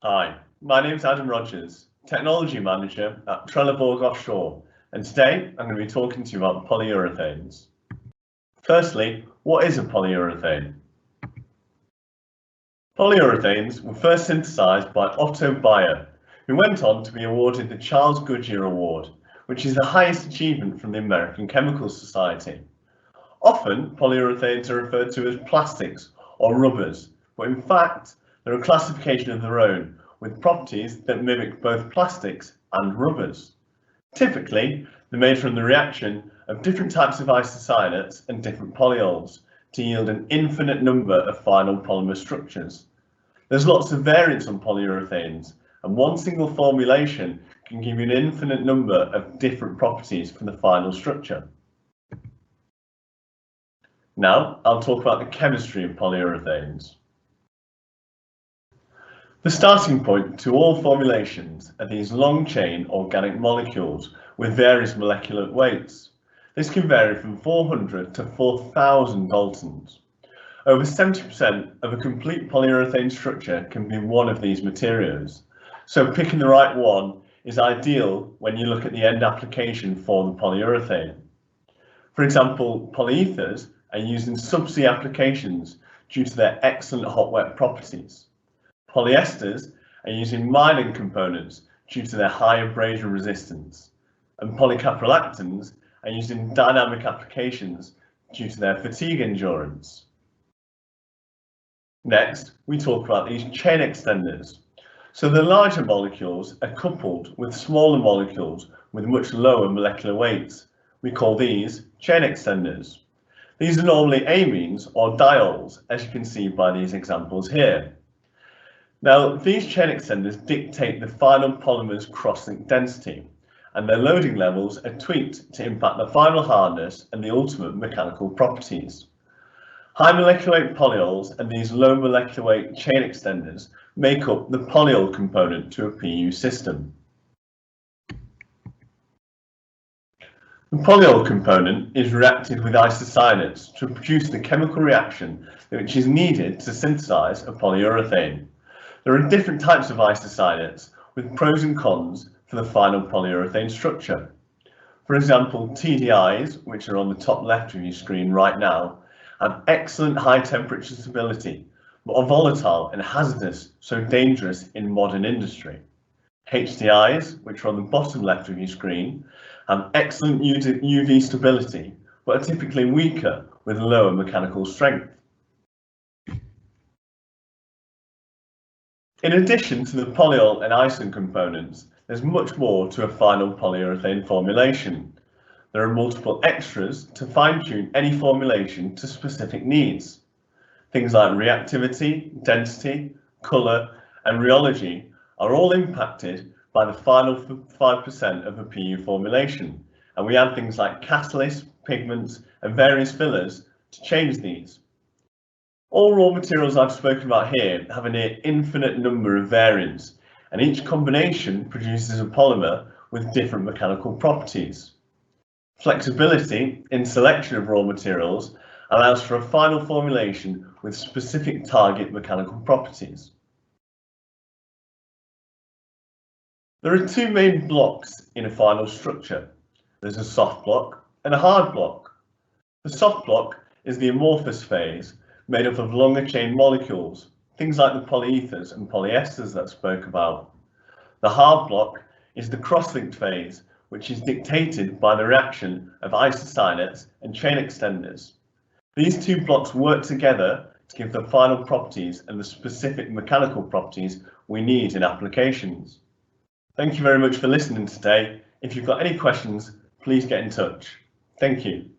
Hi, my name's Adam Rogers, Technology Manager at Trelleborg Offshore, and today I'm going to be talking to you about polyurethanes. Firstly, what is a polyurethane? Polyurethanes were first synthesized by Otto Bayer, who went on to be awarded the Charles Goodyear Award, which is the highest achievement from the American Chemical Society. Often, polyurethanes are referred to as plastics or rubbers, but in fact, they're a classification of their own, with properties that mimic both plastics and rubbers. Typically, they're made from the reaction of different types of isocyanates and different polyols to yield an infinite number of final polymer structures. There's lots of variants on polyurethanes, and one single formulation can give you an infinite number of different properties for the final structure. Now, I'll talk about the chemistry of polyurethanes. The starting point to all formulations are these long-chain organic molecules with various molecular weights. This can vary from 400 to 4,000 Daltons. Over 70% of a complete polyurethane structure can be one of these materials, so picking the right one is ideal when you look at the end application for the polyurethane. For example, polyethers are used in subsea applications due to their excellent hot-wet properties. Polyesters are used in mining components due to their high abrasion resistance, and polycaprolactans are used in dynamic applications due to their fatigue endurance. Next, we talk about these chain extenders. So the larger molecules are coupled with smaller molecules with much lower molecular weights. We call these chain extenders. These are normally amines or diols, as you can see by these examples here. Now, these chain extenders dictate the final polymer's cross-link density, and their loading levels are tweaked to impact the final hardness and the ultimate mechanical properties. High molecular weight polyols and these low molecular weight chain extenders make up the polyol component to a PU system. The polyol component is reacted with isocyanates to produce the chemical reaction which is needed to synthesize a polyurethane. There are different types of isocyanates with pros and cons for the final polyurethane structure. For example, TDIs, which are on the top left of your screen right now, have excellent high temperature stability, but are volatile and hazardous, so dangerous in modern industry. HDIs, which are on the bottom left of your screen, have excellent UV stability, but are typically weaker with lower mechanical strength. In addition to the polyol and ison components, there's much more to a final polyurethane formulation. There are multiple extras to fine-tune any formulation to specific needs. Things like reactivity, density, colour, and rheology are all impacted by the final 5% of a PU formulation, and we add things like catalysts, pigments, and various fillers to change these. All raw materials I've spoken about here have a near infinite number of variants, and each combination produces a polymer with different mechanical properties. Flexibility in selection of raw materials allows for a final formulation with specific target mechanical properties. There are two main blocks in a final structure. There's a soft block and a hard block. The soft block is the amorphous phase, made up of longer chain molecules, things like the polyethers and polyesters that I spoke about. The hard block is the cross-linked phase, which is dictated by the reaction of isocyanates and chain extenders. These two blocks work together to give the final properties and the specific mechanical properties we need in applications. Thank you very much for listening today. If you've got any questions, please get in touch. Thank you.